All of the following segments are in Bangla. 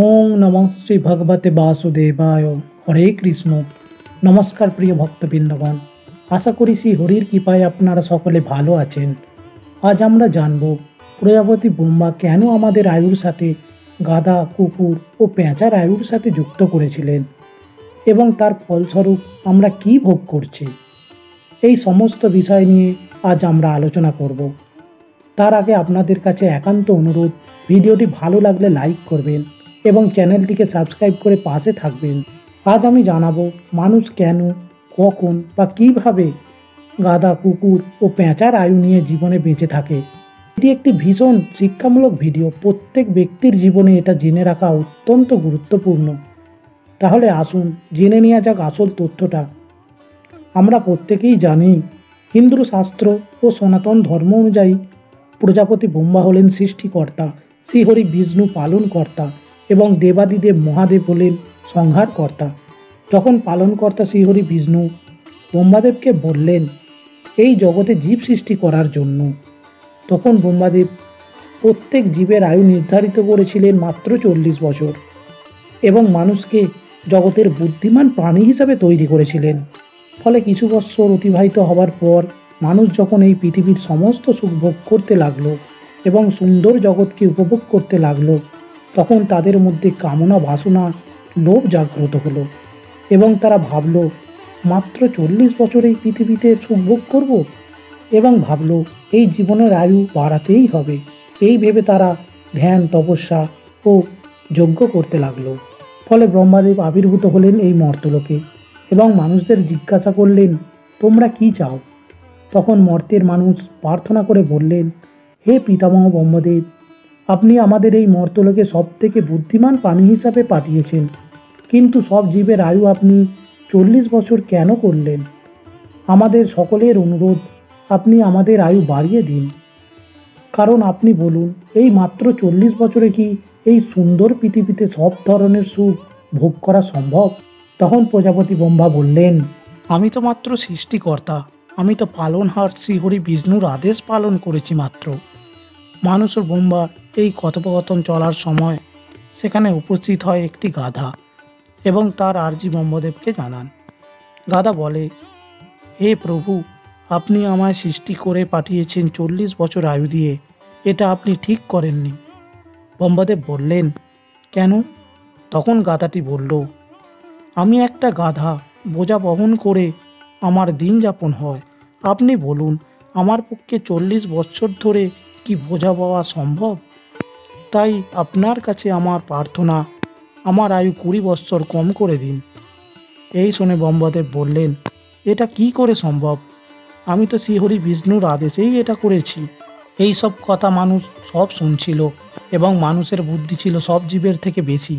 ওং নমঃ শ্রী ভগবতে বাসুদেবায়। হরে কৃষ্ণ। নমস্কার প্রিয় ভক্তবৃন্দগণ, আশা করি শ্রী হরির কৃপায় আপনারা সকলে ভালো আছেন। আজ আমরা জানব প্রজাপতি ব্রহ্মা কেন আমাদের আয়ুর সাথে গাধা, কুকুর ও পেঁচার আয়ুর সাথে যুক্ত করেছিলেন এবং তার ফলস্বরূপ আমরা কি ভোগ করছি। এই সমস্ত বিষয় নিয়ে আজ আমরা আলোচনা করব। তার আগে আপনাদের কাছে একান্ত অনুরোধ, ভিডিওটি ভালো লাগলে লাইক করবেন এবং চ্যানেলটিকে সাবস্ক্রাইব করে পাশে থাকবেন। আজ আমি জানাবো মানুষ কেন, কখন বা কিভাবে গাধা, কুকুর ও পেঁচার আয়ু নিয়ে জীবনে বেঁচে থাকে। এটি একটি ভীষণ শিক্ষামূলক ভিডিও। প্রত্যেক ব্যক্তির জীবনে এটা জেনে রাখা অত্যন্ত গুরুত্বপূর্ণ। তাহলে আসুন জেনে নেওয়া যাক আসল তথ্যটা। আমরা প্রত্যেকেই জানি, হিন্দু শাস্ত্র ও সনাতন ধর্ম অনুযায়ী প্রজাপতি ব্রহ্মা হলেন সৃষ্টিকর্তা, শ্রীহরি বিষ্ণু পালনকর্তা এবং দেবাদিদেব মহাদেব হলেন সংহারকর্তা। যখন পালনকর্তা শ্রীহরি বিষ্ণু ব্রহ্মাদেবকে বললেন এই জগতে জীব সৃষ্টি করার জন্য, তখন ব্রহ্মাদেব প্রত্যেক জীবের আয়ু নির্ধারিত করেছিলেন মাত্র 40 বছর এবং মানুষকে জগতের বুদ্ধিমান প্রাণী হিসাবে তৈরি করেছিলেন। ফলে কিছু বৎসর অতিবাহিত হবার পর মানুষ যখন এই পৃথিবীর সমস্ত সুখ ভোগ করতে লাগলো এবং সুন্দর জগৎকে উপভোগ করতে লাগলো, তখন তাদের মধ্যে কামনা, বাসনা, লোভ জাগ্রত হলো এবং তারা ভাবলো মাত্র 40 বছর এই পৃথিবীতে সুখ ভোগ করব এবং ভাবলো এই জীবনের আয়ু বাড়াতেই হবে। এই ভেবে তারা ধ্যান, তপস্যা ও যজ্ঞ করতে লাগলো। ফলে ব্রহ্মাদেব আবির্ভূত হলেন এই মর্তলোকে এবং মানুষদের জিজ্ঞাসা করলেন, তোমরা কি চাও? তখন মর্তের মানুষ প্রার্থনা করে বললেন, হে পিতামহ ব্রহ্মদেব, আপনি আমাদের এই মর্তলোকে সব থেকে বুদ্ধিমান প্রাণী হিসাবে পাঠিয়েছেন, কিন্তু সব জীবের আয়ু আপনি 40 বছর কেন করলেন? আমাদের সকলের অনুরোধ, আপনি আমাদের আয়ু বাড়িয়ে দিন। কারণ আপনি বলুন, এই মাত্র 40 বছরে কি এই সুন্দর পৃথিবীতে সব ধরনের সুখ ভোগ করা সম্ভব? তখন প্রজাপতি ব্রহ্মা বললেন, আমি তো মাত্র সৃষ্টিকর্তা, আমি তো পালনহার শ্রীহরি বিষ্ণুর আদেশ পালন করেছি মাত্র। মানুষ ও ব্রহ্মা এই কথোপকথন চলার সময় সেখানে উপস্থিত হয় একটি গাধা এবং তার আর্জি ব্রহ্মদেবকে জানান। গাধা বলে, হে প্রভু, আপনি আমায় সৃষ্টি করে পাঠিয়েছেন 40 বছর আয়ু দিয়ে, এটা আপনি ঠিক করেননি। ব্রহ্মদেব বললেন, কেন? তখন গাধাটি বলল, আমি একটা গাধা, বোঝা বহন করে আমার দিন যাপন হয়। আপনি বলুন, আমার পক্ষে 40 বছর ধরে কি বোঝা পাওয়া সম্ভব? তাই আপনার কাছে আমার প্রার্থনা, আমার আয়ু 20 বছর কম করে দিন। এই শুনে ব্রহ্মদেব বললেন, এটা কি করে সম্ভব? আমি তো শ্রীহরি বিষ্ণুর আদেশেই এটা করেছি। এই সব কথা মানুষ সব শুনছিল এবং মানুষের বুদ্ধি ছিল সব জীবের থেকে বেশি।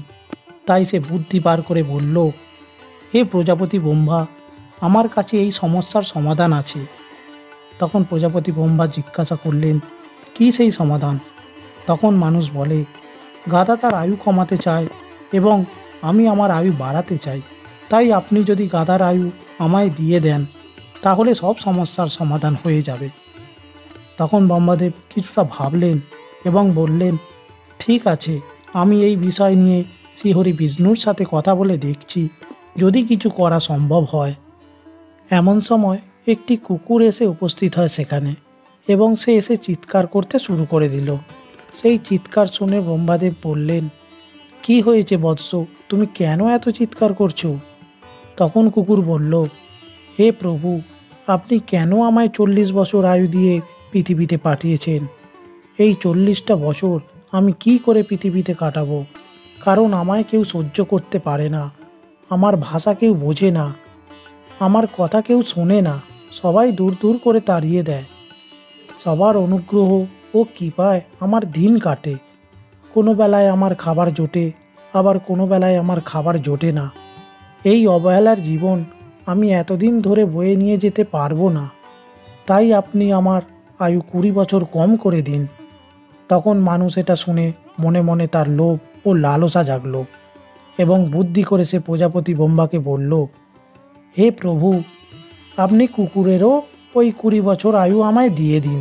তাই সে বুদ্ধি পার করে বলল, হে প্রজাপতি ব্রহ্মা, আমার কাছে এই সমস্যার সমাধান আছে। তখন প্রজাপতি ব্রহ্মা জিজ্ঞাসা করলেন, কি সেই সমাধান? তখন মানুষ বলে, গাধা তার আয়ু কমাতে চায় এবং আমি আমার আয়ু বাড়াতে চাই। তাই আপনি যদি গাধার আয়ু আমায় দিয়ে দেন, তাহলে সব সমস্যার সমাধান হয়ে যাবে। তখন ব্রহ্মদেব কিছুটা ভাবলেন এবং বললেন, ঠিক আছে, আমি এই বিষয় নিয়ে শ্রীহরি বিষ্ণুর সাথে কথা বলে দেখছি, যদি কিছু করা সম্ভব হয়। এমন সময় একটি কুকুর এসে উপস্থিত হয় সেখানে এবং সে এসে চিৎকার করতে শুরু করে দিল। সেই চিৎকার শুনে ব্রহ্মদেব বললেন, কি হয়েছে বৎস, তুমি কেন এত চিৎকার করছো? তখন কুকুর বলল, হে প্রভু, আপনি কেন আমায় 40 বছর আয়ু দিয়ে পৃথিবীতে পাঠিয়েছেন? এই 40টা বছর আমি কি করে পৃথিবীতে কাটাবো? কারণ আমায় কেউ সহ্য করতে পারে না, আমার ভাষা কেউ বোঝে না, আমার কথা কেউ শোনে না, সবাই দূর দূর করে তাড়িয়ে দেয়। সবার অনুগ্রহ ও কৃপায় আমার দিন কাটে। কোনো বেলায় আমার খাবার জোটে, আবার কোনো বেলায় আমার খাবার জোটে না। এই অবহেলার জীবন আমি এতদিন ধরে বয়ে নিয়ে যেতে পারবো না। তাই আপনি আমার আয়ু 20 বছর কম করে দিন। তখন মানুষ এটা শুনে মনে মনে তার লোভ ও লালসা জাগলো এবং বুদ্ধি করে সে প্রজাপতি ব্রহ্মাকে বলল, হে প্রভু, আপনি কুকুরেরও ওই 20 বছর আয়ু আমায় দিয়ে দিন।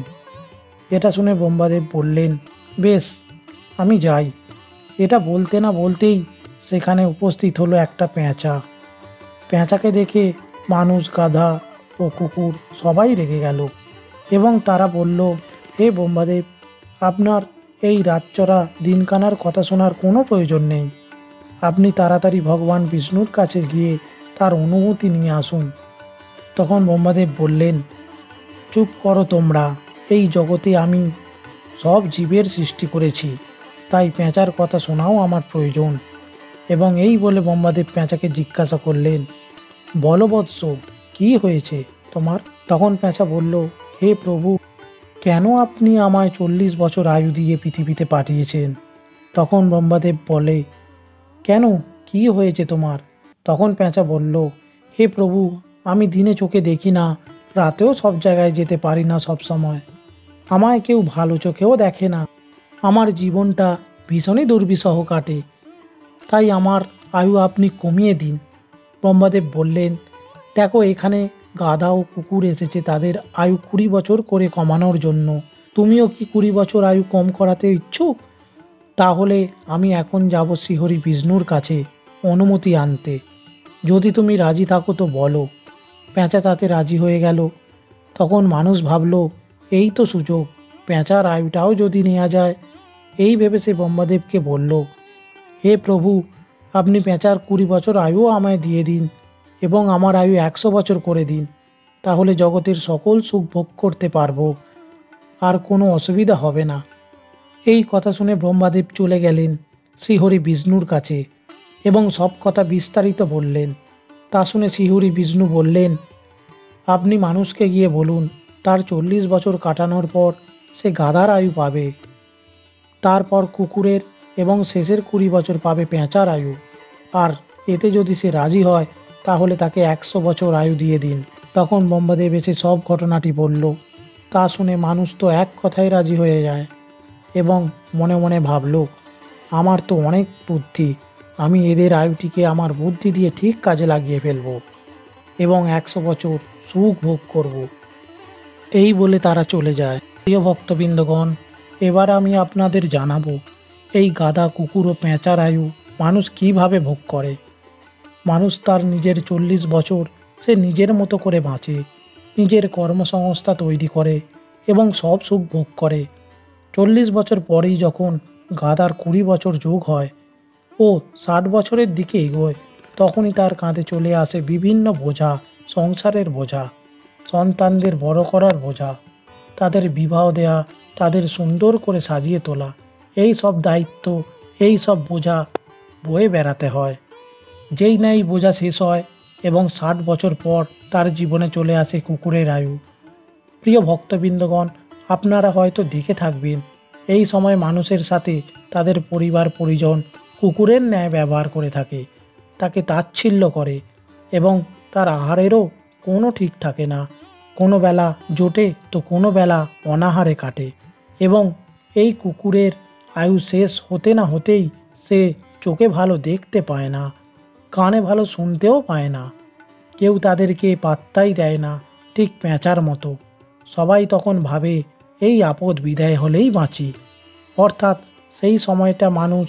এটা শুনে ব্রহ্মাদেব বললেন, বেশ, আমি যাই। এটা বলতে না বলতেই সেখানে উপস্থিত হলো একটা পেঁচা। পেঁচাকে দেখে মানুষ, গাধা ও কুকুর সবাই রেগে গেল এবং তারা বলল, হে ব্রহ্মদেব, আপনার এই রাতচরা দিনকানার কথা শোনার কোনো প্রয়োজন নেই। আপনি তাড়াতাড়ি ভগবান বিষ্ণুর কাছে গিয়ে তার অনুমতি নিয়ে আসুন। তখন ব্রহ্মদেব বললেন, চুপ করো তোমরা, এই জগতে আমি সব জীবের সৃষ্টি করেছি, তাই পেঁচার কথা শোনাও আমার প্রয়োজন। এবং এই বলে ব্রহ্মদেব পেঁচাকে জিজ্ঞাসা করলেন, বলো বৎস, কী হয়েছে তোমার? তখন পেঁচা বলল, হে প্রভু, কেন আপনি আমায় 40 বছর আয়ু দিয়ে পৃথিবীতে পাঠিয়েছেন? তখন ব্রহ্মদেব বলে, কেন, কি হয়েছে তোমার? তখন পেঁচা বলল, হে প্রভু, আমি দিনে চোখে দেখি না, রাতেও সব জায়গায় যেতে পারি না সব সময়। আমায় কেউ ভালো চোখেও দেখে না। আমার জীবনটা ভীষণই দুর্বিষহ কাটে, তাই আমার আয়ু আপনি কমিয়ে দিন। ব্রহ্মদেব বললেন, দেখো, এখানে গাধা ও কুকুর এসেছে তাদের আয়ু 20 বছর করে কমানোর জন্য। তুমিও কি 20 বছর আয়ু কম করাতে ইচ্ছুক? তাহলে আমি এখন যাব শ্রীহরি বিষ্ণুর কাছে অনুমতি আনতে। যদি তুমি রাজি থাকো তো বলো। পেঁচা তাতে রাজি হয়ে গেল। তখন মানুষ ভাবল, এই তো সুযোগ, পেঁচার আয়ুটাও যদি নেওয়া যায়। এই ভেবে সে ব্রহ্মদেবকে বলল, হে প্রভু, আপনি পেঁচার 20 বছর আয়ুও আমায় দিয়ে দিন এবং আমার আয়ু 100 বছর করে দিন। তাহলে জগতের সকল সুখ ভোগ করতে পারবো, আর কোনো অসুবিধা হবে না। এই কথা শুনে ব্রহ্মদেব চলে গেলেন শ্রীহরি বিষ্ণুর কাছে এবং সব কথা বিস্তারিত বললেন। তা শুনে শ্রীহরি বিষ্ণু বললেন, আপনি মানুষকে গিয়ে বলুন, তার 40 বছর কাটানোর পর সে গাধার আয়ু পাবে, তারপর কুকুরের এবং শেষের 20 বছর পাবে পেঁচার আয়ু। আর এতে যদি সে রাজি হয় তাহলে তাকে 100 বছর আয়ু দিয়ে দিন। তখন ব্রহ্মদেব এসে সব ঘটনাটি বলল। তা শুনে মানুষ তো এক কথায় রাজি হয়ে যায় এবং মনে মনে ভাবল, আমার তো অনেক বুদ্ধি, আমি এদের আয়ুটিকে আমার বুদ্ধি দিয়ে ঠিক কাজে লাগিয়ে ফেলব এবং 100 বছর সুখ ভোগ করব। এই বলে তারা চলে যায়। প্রিয় ভক্তবৃন্দগণ, এবার আমি আপনাদের জানাবো এই গাধা, কুকুর ও পেঁচার আয়ু মানুষ কিভাবে ভোগ করে। মানুষ তার নিজের 40 বছর সে নিজের মতো করে বাঁচে, নিজের কর্মসংস্থা তৈরি করে এবং সব সুখ ভোগ করে। 40 বছর পরেই যখন গাধার 20 বছর যোগ হয় ও 60 বছরের দিকে এগোয়, তখনই তার কাঁধে চলে আসে বিভিন্ন বোঝা, সংসারের বোঝা, সন্তানদের বড় করার বোঝা, তাদের বিবাহ দেয়া, তাদের সুন্দর করে সাজিয়ে তোলা, এই সব দায়িত্ব, এই সব বোঝা বয়ে বেড়াতে হয়। যেই না এই বোঝা শেষ হয় এবং 60 বছর পর তার জীবনে চলে আসে কুকুরের আয়ু। প্রিয় ভক্তবৃন্দগণ, আপনারা হয়তো দেখে থাকবেন এই সময় মানুষের সাথে তাদের পরিবার পরিজন কুকুরের ন্যায় ব্যবহার করে থাকে, তাকে তাচ্ছিল্য করে এবং তার আহারেরও কোনো ঠিক থাকে না। কোনো বেলা জোটে তো কোনো বেলা অনাহারে কাটে এবং এই কুকুরের আয়ু শেষ হতে না হতেই সে চোখে ভালো দেখতে পায় না, কানে ভালো শুনতেও পায় না। কেউ তাদেরকে পাত্তাই দেয় না, ঠিক পেঁচার মতো। সবাই তখন ভাবে এই আপদ বিদায় হলেই বাঁচি। অর্থাৎ সেই সময়টা মানুষ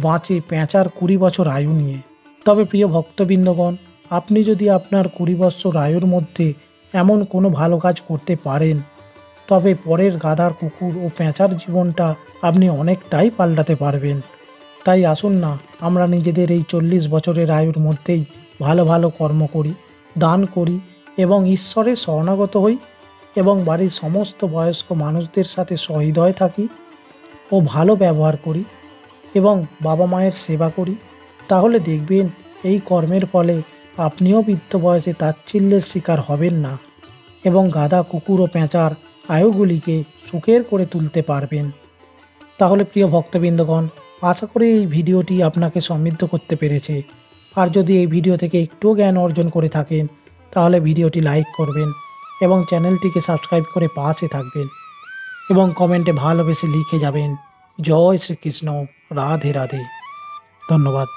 বাঁচে পেঁচার 20 বছর আয়ু নিয়ে। তবে প্রিয় ভক্তবৃন্দগণ, আপনি যদি আপনার 20 বছর আয়ুর মধ্যে এমন কোনো ভালো কাজ করতে পারেন, তবে পরের গাধার, কুকুর ও পেঁচার জীবনটা আপনি অনেকটাই পাল্টাতে পারবেন। তাই আসুন না, আমরা নিজেদের এই 40 বছরের আয়ুর মধ্যেই ভালো ভালো কর্ম করি, দান করি এবং ঈশ্বরের শরণাগত হই এবং বাড়ির সমস্ত বয়স্ক মানুষদের সাথে সহৃদয় থাকি ও ভালো ব্যবহার করি এবং বাবা মায়ের সেবা করি। তাহলে দেখবেন এই কর্মের ফলে আপনিও বৃদ্ধ বয়সে তাচ্ছিল্যের শিকার হবেন না এবং গাধা, কুকুর ও পেঁচার আয়ুগুলিকে সুখের করে তুলতে পারবেন। তাহলে প্রিয় ভক্তবৃন্দগণ, আশা করি এই ভিডিওটি আপনাকে সমৃদ্ধ করতে পেরেছে। আর যদি এই ভিডিও থেকে একটুও জ্ঞান অর্জন করে থাকেন তাহলে ভিডিওটি লাইক করবেন এবং চ্যানেলটিকে সাবস্ক্রাইব করে পাশে থাকবেন এবং কমেন্টে ভালোবেসে লিখে যাবেন, জয় শ্রীকৃষ্ণ, রাধে রাধে। ধন্যবাদ।